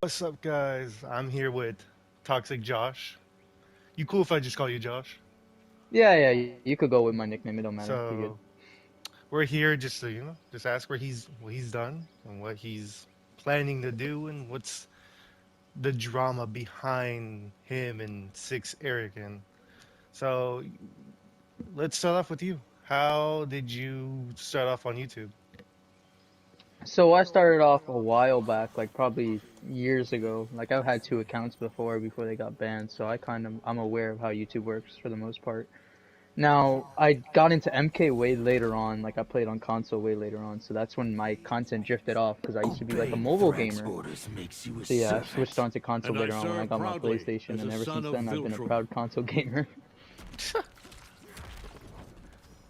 What's up, guys? I'm here with Toxic Josh. You cool if I just call you Josh? Yeah, you could go with my nickname. It don't matter. You're good. So we're here just to just ask where he's done and what he's planning to do and what's the drama behind him and Six Eric. And so let's start off with you. How did you start off on YouTube? So I started off a while back, like probably years ago. Like I've had two accounts before they got banned, so I'm aware of how YouTube works for the most part. Now I got into MK way later on. Like I played on console way later on, so that's when my content drifted off because I used to be like a Obeying mobile Threat's gamer. orders makes you a So yeah, I switched servant. on to console And I later on when I serve got my proudly PlayStation, as and a ever son since of then I've been a Viltrum. proud console gamer.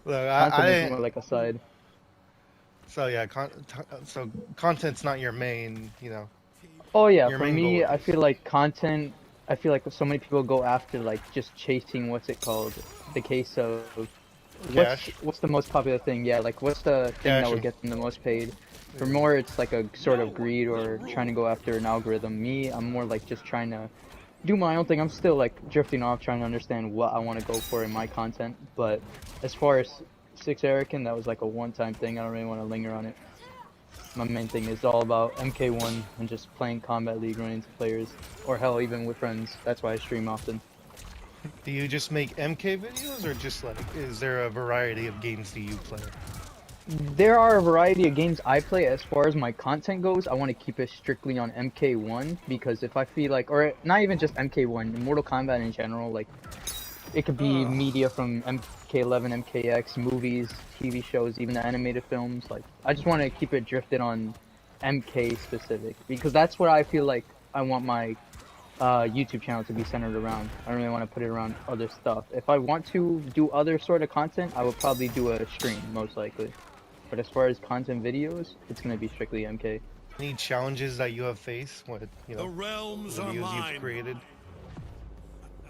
Look, I Content is didn't. more like a side. So yeah, so content's not your main. Oh yeah, Your for main goal me, with I this. feel like content. I feel like so many people go after like just chasing what's it called, the case of Cash, what's the most popular thing? Yeah, like what's the thing that cash, would and get them the most paid? For yeah. more, it's like a sort of greed or trying to go after an algorithm. Me, I'm more like just trying to do my own thing. I'm still like drifting off, trying to understand what I want to go for in my content. But as far as Six Erican, that was like a one-time thing. I don't really want to linger on it. My main thing is all about MK1 and just playing Combat League, running into players, or hell, even with friends. That's why I stream often. Do you just make MK videos, or just like, is there a variety of games do you play? There are a variety of games I play. As far as my content goes, I want to keep it strictly on MK1 because if I feel like, or not even just MK1, Mortal Kombat in general, like it could be media from MK11, MKX, movies, TV shows, even the animated films. Like I just want to keep it drifted on MK specific because that's what I feel like I want my YouTube channel to be centered around. I don't really want to put it around other stuff. If I want to do other sort of content, I would probably do a stream, most likely. But as far as content videos, it's gonna be strictly MK. Any challenges that you have faced with, The realms are videos you've mine. created?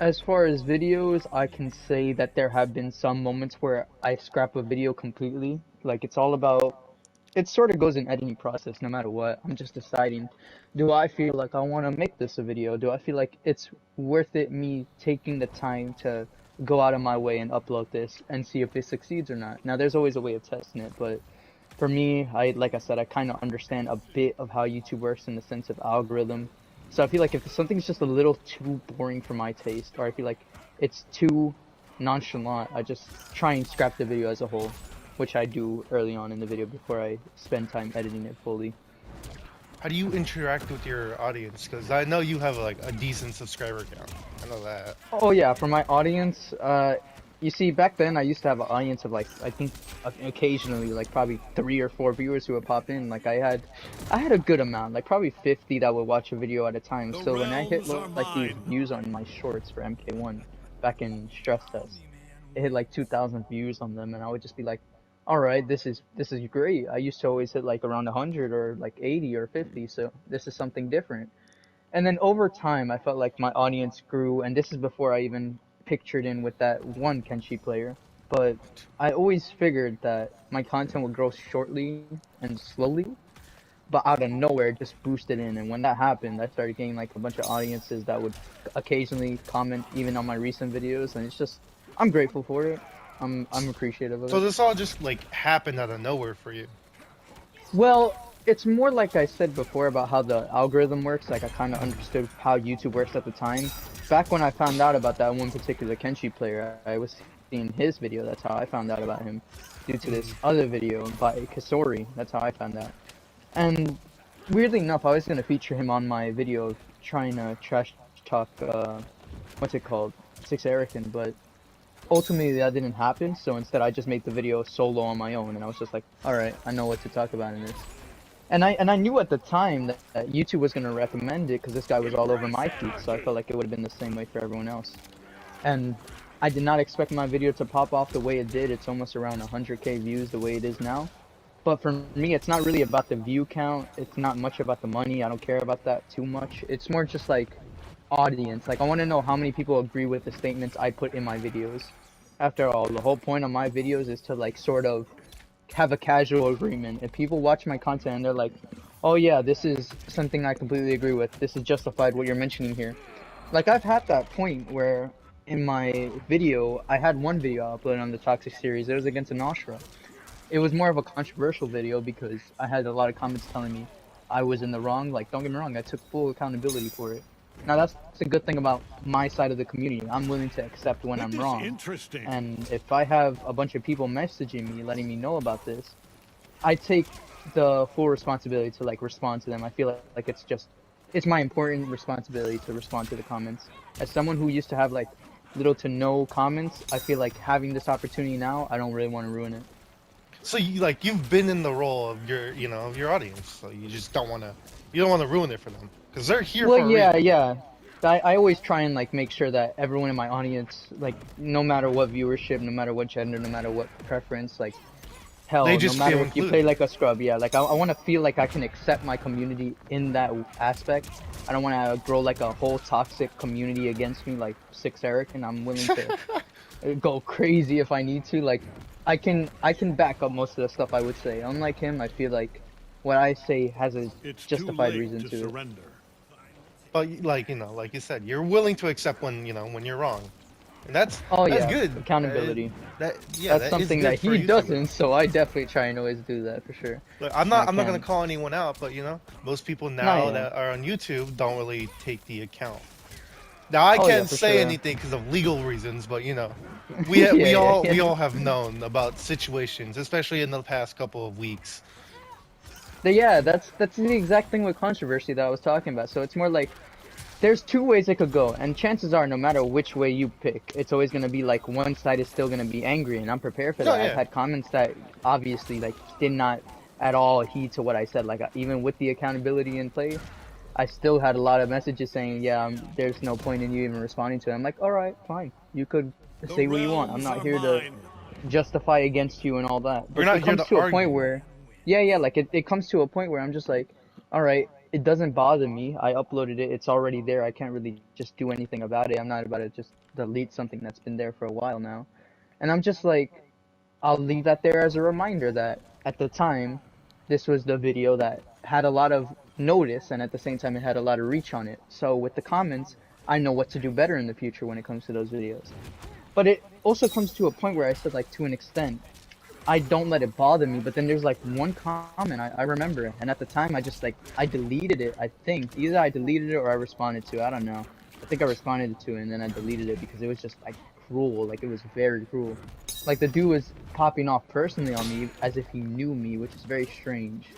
As far as videos, I can say that there have been some moments where I scrap a video completely. Like it's all about, it sort of goes in editing process no matter what. I'm just deciding, do I feel like I want to make this a video? Do I feel like it's worth it me taking the time to go out of my way and upload this and see if it succeeds or not? Now there's always a way of testing it, but for me, like I said, I kind of understand a bit of how YouTube works in the sense of algorithm. So I feel like if something's just a little too boring for my taste, or I feel like it's too nonchalant, I just try and scrap the video as a whole, which I do early on in the video before I spend time editing it fully. How do you interact with your audience? Because I know you have like a decent subscriber count. I know that. Oh yeah, for my audience, you see, back then I used to have an audience of like, I think occasionally like probably 3 or 4 viewers who would pop in. Like I had a good amount, like probably 50 that would watch a video at a time. The So when I hit realms are like these mine. views on my shorts for MK1 back in Stress Test, it hit like 2,000 views on them, and I would just be like, all right, this is great. I used to always hit like around 100 or like 80 or 50, so this is something different. And then over time, I felt like my audience grew, and this is before I even pictured in with that one Kenshi player. But I always figured that my content would grow shortly and slowly, but out of nowhere, it just boosted in. And when that happened, I started getting like a bunch of audiences that would occasionally comment even on my recent videos, and it's just, I'm grateful for it. I'm appreciative of So it. this all just like happened out of nowhere for you. Well, it's more like I said before about how the algorithm works. Like I kind of understood how YouTube works at the time. Back when I found out about that one particular Kenshi player, I was seeing his video. That's how I found out about him. Due to this other video by Kasori. That's how I found out. And weirdly enough, I was gonna feature him on my video trying to trash talk, what's it called? Six Erican, but ultimately that didn't happen. So instead, I just made the video solo on my own, and I was just like, all right, I know what to talk about in this. And I knew at the time that YouTube was gonna recommend it because this guy was all over my feed, so I felt like it would have been the same way for everyone else. And I did not expect my video to pop off the way it did. It's almost around 100K views the way it is now. But for me, it's not really about the view count. It's not much about the money. I don't care about that too much. It's more just like audience. Like I want to know how many people agree with the statements I put in my videos. After all, the whole point of my videos is to like sort of have a casual agreement. If people watch my content and they're like, Oh yeah, this is something I completely agree with. This is justified what you're mentioning here. Like I've had that point where in my video, I had one video I uploaded on the Toxic series. It was against an Ashra. It was more of a controversial video because I had a lot of comments telling me I was in the wrong. Like, don't get me wrong, I took full accountability for it. Now that's a good thing about my side of the community. I'm willing to accept when That I'm is wrong. interesting. And if I have a bunch of people messaging me, letting me know about this, I take the full responsibility to like respond to them. I feel like it's my important responsibility to respond to the comments. As someone who used to have like little to no comments, I feel like having this opportunity now, I don't really want to ruin it. So you've been in the role of of your audience, so you just you don't want to ruin it for them because they're here Well, for a reason. yeah, yeah. I always try and like make sure that everyone in my audience, like no matter what viewership, no matter what gender, no matter what preference, like They hell, no just matter feel if you play included. like a scrub, yeah, like I want to feel like I can accept my community in that aspect. I don't want to grow like a whole toxic community against me like Six Eric, and I'm willing to go crazy if I need to. Like I can back up most of the stuff I would say. Unlike him, I feel like what I say has a It's too justified late reason to to it. surrender. But like you said, you're willing to accept when you're wrong, and Oh that's yeah, good. accountability. Yeah, That's that is something good that for he a YouTuber. doesn't, so I definitely try and always do that for sure Look, when I I'm not gonna can. call anyone out, but most people No, now yeah. that are on YouTube don't really take the account. Now I Oh yeah, can't for say sure. anything because of legal reasons, but Yeah, yeah, we yeah. all have known about situations, especially in the past couple of weeks. Yeah, that's the exact thing with controversy that I was talking about. So it's more like there's two ways it could go, and chances are, no matter which way you pick, it's always gonna be like one side is still gonna be angry, and I'm prepared for No, that. I've yeah, had comments that obviously like did not at all heed to what I said. Like even with the accountability in place, I still had a lot of messages saying, "Yeah, there's no point in you even responding to it." I'm like, "All right, fine. You could The say what you want. I'm realms not are here to mine. justify against you and all that." we're But not it here comes to to a point argue. where, yeah, yeah, like it comes to a point where I'm just like, all right, it doesn't bother me. I uploaded it. It's already there. I can't really just do anything about it. I'm not about to just delete something that's been there for a while now. And I'm just like, I'll leave that there as a reminder that at the time, this was the video that had a lot of notice and at the same time it had a lot of reach on it. So with the comments, I know what to do better in the future when it comes to those videos. But it also comes to a point where I said like to an extent, I don't let it bother me, but then there's like one comment I remember, and at the time I just like I deleted it. I think either I deleted it or I responded to it. I don't know. I think I responded to it and then I deleted it because it was just like cruel. Like it was very cruel. Like the dude was popping off personally on me as if he knew me, which is very strange.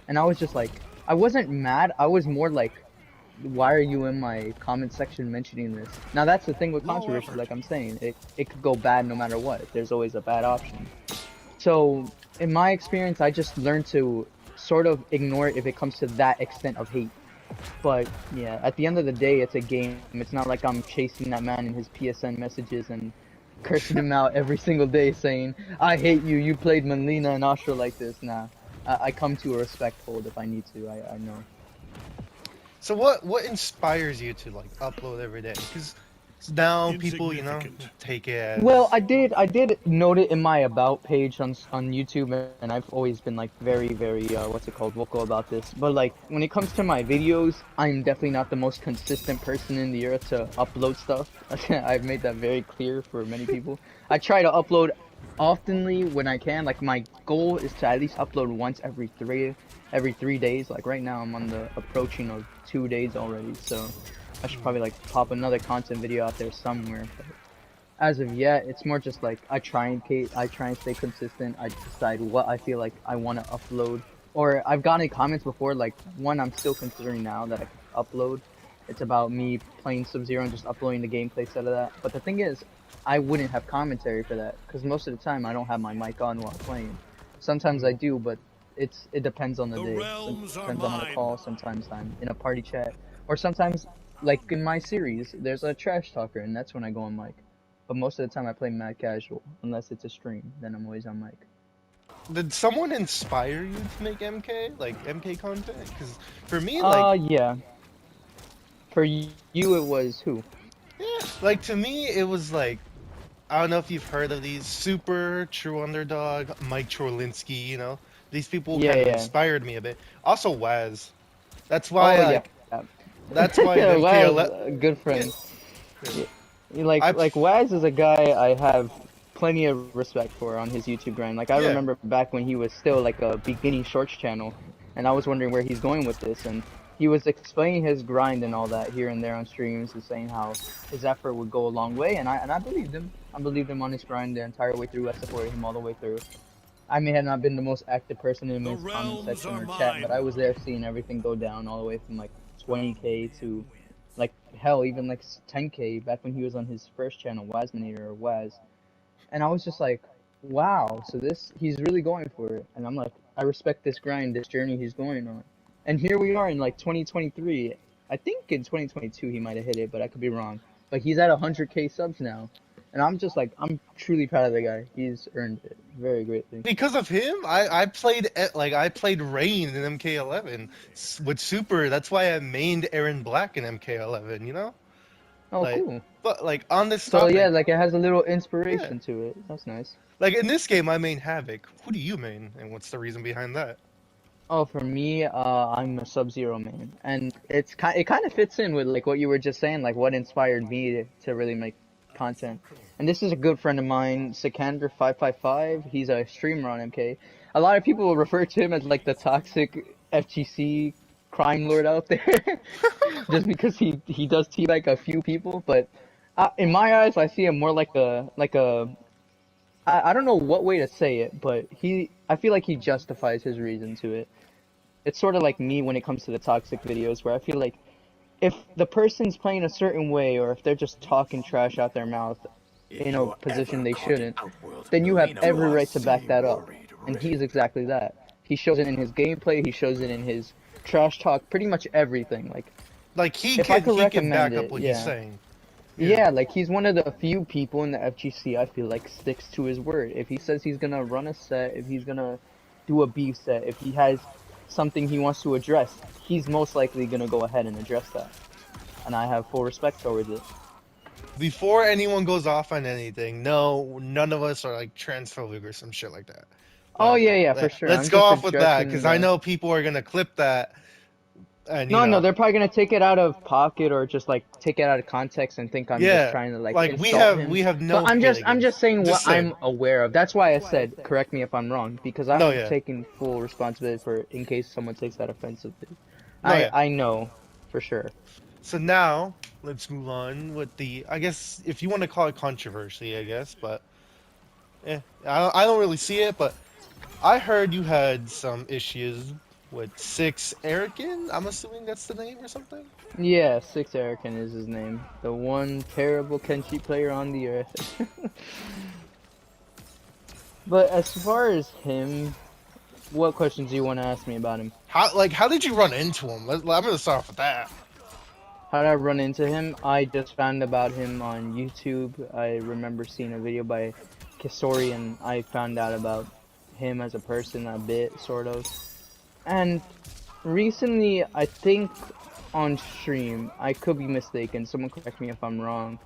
And I was just like, I wasn't mad. I was more like, why are you in my comment section mentioning this? Now that's the thing with No controversy. effort. Like I'm saying, it could go bad no matter what. There's always a bad option. So, in my experience, I just learned to sort of ignore it if it comes to that extent of hate. But yeah, at the end of the day, it's a game. It's not like I'm chasing that man in his PSN messages and cursing him out every single day saying, I hate you, you played Melina and Astra like this. Nah, I come to a respect hold if I need to, I know. So what inspires you to like upload every day? Because now people Insignificant. take it Well, as I did note it in my about page on YouTube, and I've always been like very what's it called, vocal about this. But like when it comes to my videos, I'm definitely not the most consistent person in the earth to upload stuff. I've made that very clear for many people. I try to upload oftenly when I can. Like my goal is to at least upload once every three days. Like right now, I'm on the approaching of 2 days already, so I should probably like pop another content video out there somewhere. But as of yet, it's more just like I try and stay consistent. I decide what I feel like I want to upload. Or I've gotten comments before, like one I'm still considering now that I could upload. It's about me playing Sub-Zero and just uploading the gameplay set of that. But the thing is, I wouldn't have commentary for that because most of the time I don't have my mic on while playing. Sometimes I do, but it depends on the The day. realms are Sometimes I'm on a mine. call, sometimes I'm in a party chat, or sometimes like in my series, there's a trash talker, and that's when I go on mic. But most of the time I play mad casual, unless it's a stream, then I'm always on mic. did someone inspire you to make MK content? Because for me, like Yeah. For you, it was who? like to me, it was like I don't know if you've heard of these super true underdog Mike Chorlinsky. These people Yeah, kind of yeah. inspired me a bit. Also, Waz. That's Oh why yeah. like Yeah. that's why in Waz, MKLF. a good Yeah, friend. yeah. Yeah, I like Waz is a guy I have plenty of respect for on his YouTube grind. Like I yeah. remember back when he was still like a beginning shorts channel, and I was wondering where he's going with this, and he was explaining his grind and all that here and there on streams, and saying how his effort would go a long way, and I believed him. I believed him on his grind the entire way through. I supported him all the way through. I may have not been the most active person in The his comment realms section are or chat, but I mine. was there seeing everything go down all the way from like 20K to like hell, even like 10K back when he was on his first channel, Wasminator or Waz. And I was just like, wow, so this, he's really going for it. And I'm like, I respect this grind, this journey he's going on. And here we are in like 2023. I think in 2022 he might have hit it, but I could be wrong. But he's at 100K subs now. And I'm just like, I'm truly proud of the guy. He's earned it very greatly. Because of him, I played like I played Rain in MK11 with Super. That's why I mained Aaron Black in MK11. You know, Oh, like cool. but like on this So yeah, topic, like it has a little yeah. inspiration to it. That's nice. Like in this game, I main Havoc. Who do you main, and what's the reason behind that? Oh, for me, I'm a Sub-Zero man, and it kind of fits in with like what you were just saying, like what inspired me to really make content. And this is a good friend of mine, Sikander555. He's a streamer on MK. A lot of people will refer to him as like the toxic FGC crime lord out there, just because he does teabag a few people. But in my eyes, I see him more like a I don't know what way to say it, but I feel like he justifies his reason to it. It's sort of like me when it comes to the toxic videos, where I feel like if the person's playing a certain way, or if they're just talking trash out their mouth If in a you're position ever they caught in shouldn't, Outworld's then you have arena, every I right to back see that up. worried And red. he's exactly that. He shows it in his gameplay, he shows it in his trash talk, pretty much everything. Like, Like if I could he can recommend back up it, what he's yeah. saying. Yeah. Yeah, like he's one of the few people in the FGC I feel like sticks to his word. If he says he's gonna run a set, if he's gonna do a beef set, if he has something he wants to address, he's most likely gonna go ahead and address that. And I have full respect towards it. Before anyone goes off on anything, no, none of us are like transphobic or some shit like that. Oh yeah, yeah, for But sure. let's I'm go just off with that addressing because I the. know people are gonna clip that, and No, no, they're probably gonna take it out of pocket or just like take it out of context and think I'm just yeah, trying to like like insult him. we have But no hate I'm against. just saying what Just saying. I'm aware of. That's why I said correct me if I'm wrong, because No, I'm yeah, taking full responsibility for in case someone takes that offensively. no, yeah. I know for sure. So now let's move on with the, I guess if you want to call it controversy, I guess, but I don't really see it. But I heard you had some issues with Six Erican. I'm assuming that's the name or something. Yeah, Six Erican is his name. The one terrible Kenshi player on the earth. But as far as him, what questions do you want to ask me about him? How did you run into him? I'm gonna start off with that. How did I run into him? I just found about him on YouTube. I remember seeing a video by Kisori, and I found out about him as a person a bit, sort of. And recently, I think on stream, I could be mistaken, someone correct me if I'm wrong,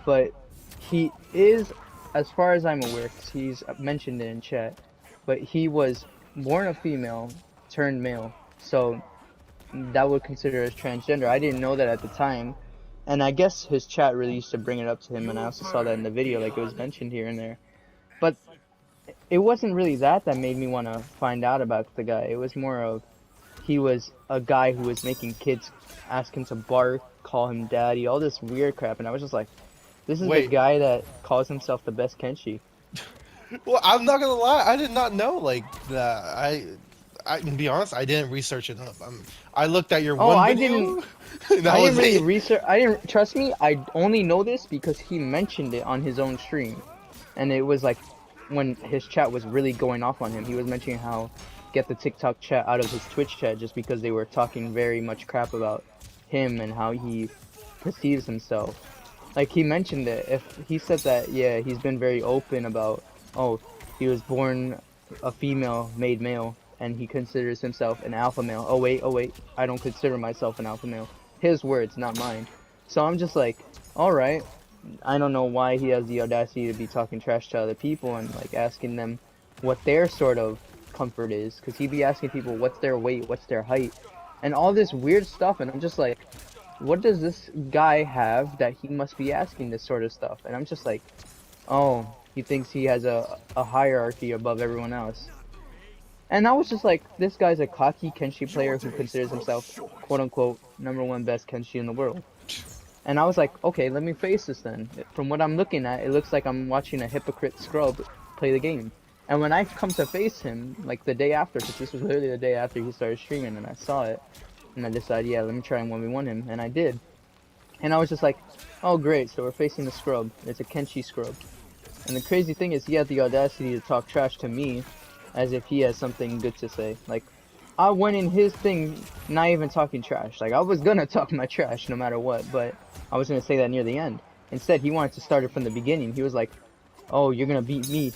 but he is, as far as I'm aware, 'cause he's mentioned it in chat, but he was born a female, turned male, so that would consider as transgender. I didn't know that at the time, and I guess his chat really used to bring it up to him, and I also saw that in the video, like it was mentioned here and there. But it wasn't really that made me want to find out about the guy. It was more of he was a guy who was making kids ask him to bark, call him daddy, all this weird crap, and I was just like, this is the Wait, guy that calls himself the best Kenshi. well, I'm not gonna lie, I did not know like that. I can be honest, I didn't research it up. I looked at your Oh, one I video. didn't. And that I was didn't really it. research. I didn't trust me. I only know this because he mentioned it on his own stream, and it was like when his chat was really going off on him. He was mentioning how get the TikTok chat out of his Twitch chat just because they were talking very much crap about him and how he perceives himself. Like he mentioned it. If he said that, yeah, he's been very open about. Oh, he was born a female, made male, and he considers himself an alpha male. Oh wait, I don't consider myself an alpha male. His words, not mine. So I'm just like, alright. I don't know why he has the audacity to be talking trash to other people and like asking them what their sort of comfort is, because he'd be asking people what's their weight, what's their height, and all this weird stuff, and I'm just like, what does this guy have that he must be asking this sort of stuff? And I'm just like, oh, he thinks he has a hierarchy above everyone else. And I was just like, this guy's a cocky Kenshi player who considers himself, quote unquote, #1 best Kenshi in the world. And I was like, okay, let me face this then. From what I'm looking at, it looks like I'm watching a hypocrite scrub play the game. And when I come to face him, like the day after, because this was literally the day after he started streaming, and I saw it, and I decided, yeah, let me try and 1v1 him, and I did. And I was just like, oh great, so we're facing the scrub. It's a Kenshi scrub. And the crazy thing is, he had the audacity to talk trash to me, as if he has something good to say. Like, I went in his thing not even talking trash. Like, I was gonna talk my trash no matter what, but I was gonna say that near the end. Instead, he wanted to start it from the beginning. He was like, oh, you're gonna beat me.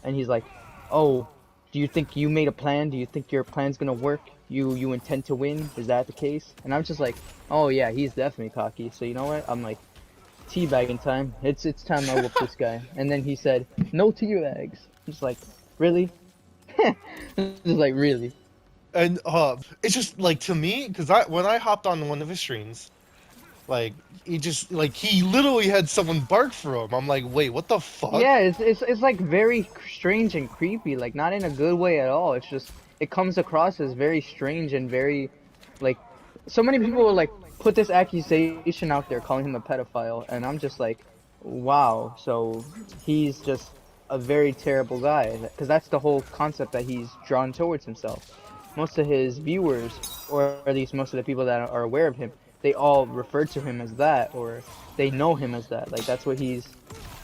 And he's like, oh, do you think you made a plan? Do you think your plan's gonna work? You intend to win? Is that the case? And I'm just like, oh yeah, he's definitely cocky. So you know what? I'm like, teabagging time. It's time I whoop this guy. And then he said, no teabags. I'm just like, really? Just like, really? And it's just like, to me, because when I hopped on one of his streams, like, he literally had someone bark for him. I'm like, wait, what the fuck? Yeah, it's like very strange and creepy, like not in a good way at all. It's just, it comes across as very strange and very, like, so many people will like put this accusation out there calling him a pedophile, and I'm just like, wow, so he's just a very terrible guy, because that's the whole concept that he's drawn towards himself. Most of his viewers, or at least most of the people that are aware of him, they all refer to him as that, or they know him as that. Like, that's what he's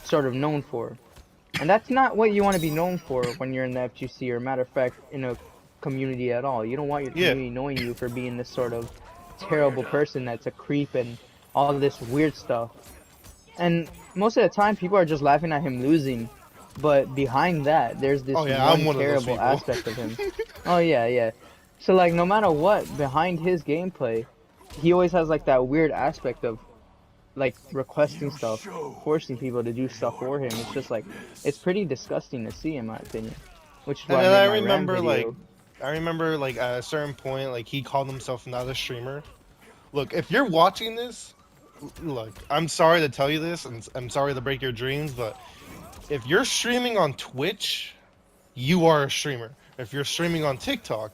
sort of known for. And that's not what you want to be known for when you're in the FGC, or matter of fact, in a community at all. You don't want your community knowing you for being this sort of terrible person that's a creep and all of this weird stuff. And most of the time, people are just laughing at him losing. But behind that, there's this one terrible aspect of him. Oh yeah, yeah. So like, no matter what, behind his gameplay, he always has like that weird aspect of like requesting stuff, forcing people to do stuff for him. It's just like, it's pretty disgusting to see, in my opinion. Which is why I remember like at a certain point, like, he called himself not a streamer. Look, if you're watching this, look, I'm sorry to tell you this, and I'm sorry to break your dreams, but if you're streaming on Twitch, you are a streamer. If you're streaming on TikTok,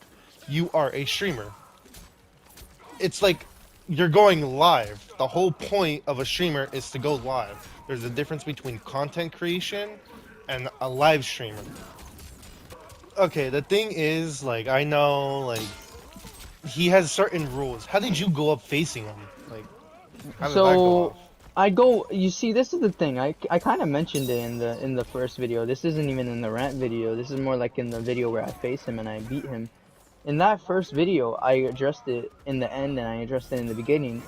you are a streamer. It's like you're going live. The whole point of a streamer is to go live. There's a difference between content creation and a live streamer. Okay, the thing is, like, I know, like, he has certain rules. How did you go up facing him? Like, how did that go off? You see, this is the thing. I kind of mentioned it in the first video. This isn't even in the rant video. This is more like in the video where I face him and I beat him. In that first video, I addressed it in the end and I addressed it in the beginning.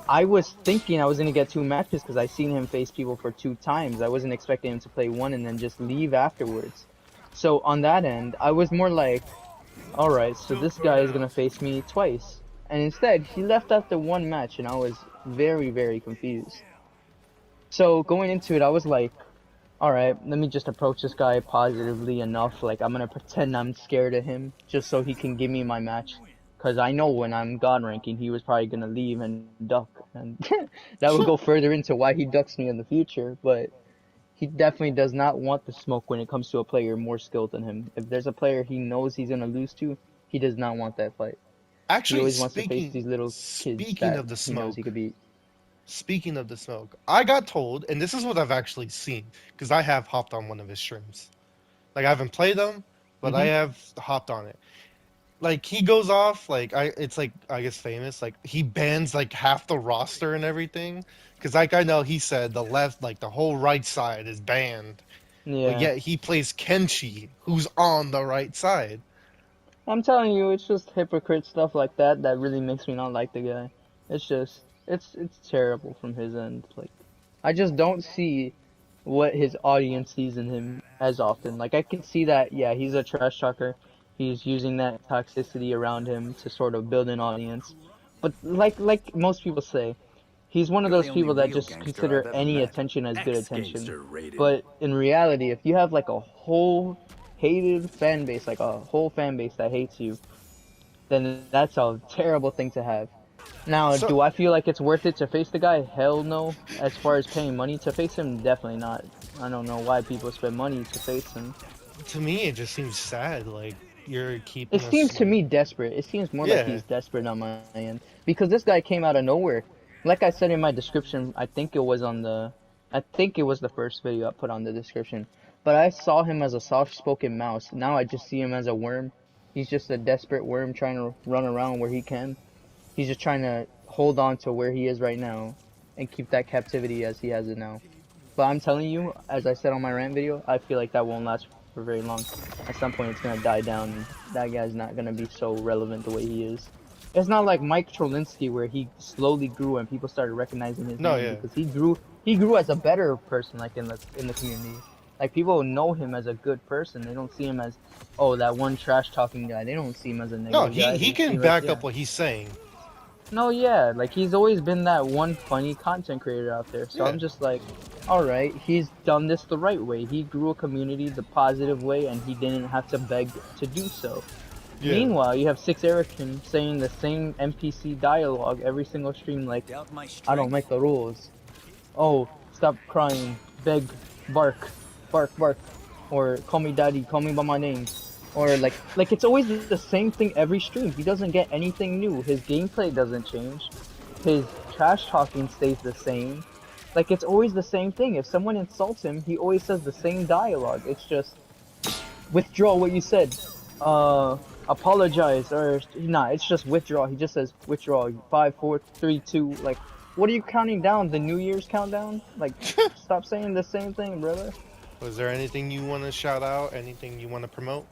I was thinking I was gonna get 2 matches because I seen him face people for 2 times. I wasn't expecting him to play 1 and then just leave afterwards. So on that end, I was more like, alright, so this guy is gonna face me twice. And instead, he left after 1 match and I was very, very confused. So going into it, I was like, alright, let me just approach this guy positively enough. Like, I'm gonna pretend I'm scared of him just so he can give me my match. Because I know when I'm God ranking, he was probably gonna leave and duck. And that would go further into why he ducks me in the future. But he definitely does not want the smoke when it comes to a player more skilled than him. If there's a player he knows he's gonna lose to, he does not want that fight. Actually, he always wants to face these little kids that of the smoke, he knows he could beat. Speaking of the smoke, I got told, and this is what I've actually seen, because I have hopped on one of his streams. Like, I haven't played them, but I have hopped on it. Like, he goes off, like, it's like, I guess famous, like, he bans, like, half the roster and everything. Because, like, I know he said the left, like, the whole right side is banned. Yeah. But yet he plays Kenshi, who's on the right side. I'm telling you, it's just hypocrite stuff like that that really makes me not like the guy. It's just, it's terrible from his end. Like, I just don't see what his audience sees in him as often. Like, I can see that, yeah, he's a trash talker. He's using that toxicity around him to sort of build an audience. But like most people say, he's one of those people that just consider any attention as good attention. But in reality, if you have like a whole hated fan base, like a whole fan base that hates you, then that's a terrible thing to have. Now, So do I feel like it's worth it to face the guy? Hell no. As far as paying money to face him, definitely not. I don't know why people spend money to face him. to me, it just seems sad. Like you're It keeping seems us to like, me desperate. It seems more like yeah, he's desperate on my end because this guy came out of nowhere. Like I said in my description, I think it was the first video I put on the description. But I saw him as a soft-spoken mouse. Now I just see him as a worm. He's just a desperate worm trying to run around where he can. He's just trying to hold on to where he is right now and keep that captivity as he has it now. But I'm telling you, as I said on my rant video, I feel like that won't last for very long. At some point, it's gonna die down, and that guy's not gonna be so relevant the way he is. It's not like Mike Trolinsky where he slowly grew and people started recognizing his no, name yeah, because he grew as a better person like in the community. Like people know him as a good person. They don't see him as oh that one trash talking guy. They don't see him as a no. negative He guy. he They see can him as back yeah. up what he's saying. No, yeah, like he's always been that one funny content creator out there. So Yeah, I'm just like, all right, he's done this the right way. He grew a community the positive way, and he didn't have to beg to do so. yeah. Meanwhile, you have Six Erican saying the same NPC dialogue every single stream, like, Doubt my I don't strength? make the rules. Oh, stop crying, beg, bark, bark, bark, or call me daddy, call me by my name, or like it's always the same thing every stream. He doesn't get anything new. His gameplay doesn't change. His trash talking stays the same. Like it's always the same thing. If someone insults him, he always says the same dialogue. It's just withdraw what you said. Apologize or nah. It's just withdraw. He just says withdraw. 5, 4, 3, 2. Like, what are you counting down? The New Year's countdown? Like, stop saying the same thing, brother. Was there anything you want to shout out? Anything you want to promote?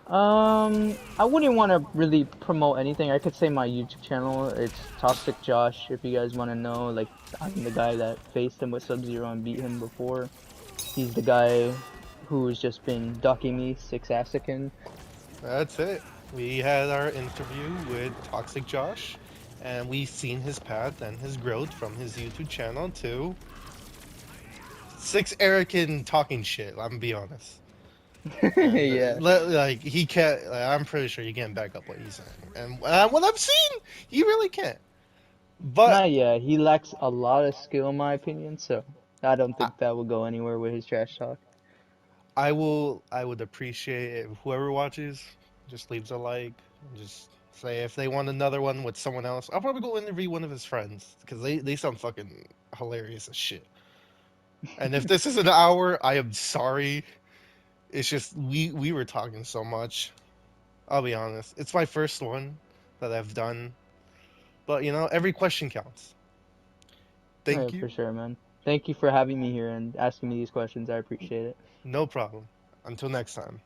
I wouldn't want to really promote anything. I could say my YouTube channel. It's Toxic Josh. If you guys want to know, like, I'm the guy that faced him with Sub-Zero and beat him before. He's the guy who's just been ducking me, Six Assican. That's it. We had our interview with Toxic Josh, and we've seen his path and his growth from his YouTube channel to Six Erican talking shit. I'm gonna be honest. And Yeah. like he can't. Like, I'm pretty sure he can't back up what he's saying. And what I've seen, he really can't. But Not yet. He lacks a lot of skill, in my opinion, so I don't I, think that will go anywhere with his trash talk. I will. I would appreciate it if whoever watches just leaves a like. Just say if they want another one with someone else. I'll probably go interview one of his friends because they sound fucking hilarious as shit. And if this is an hour, I am sorry. It's just we were talking so much. I'll be honest. It's my first one that I've done, but you know every question counts. Thank Alright, you. for sure, man. Thank you for having me here and asking me these questions. I appreciate it. No problem. Until next time.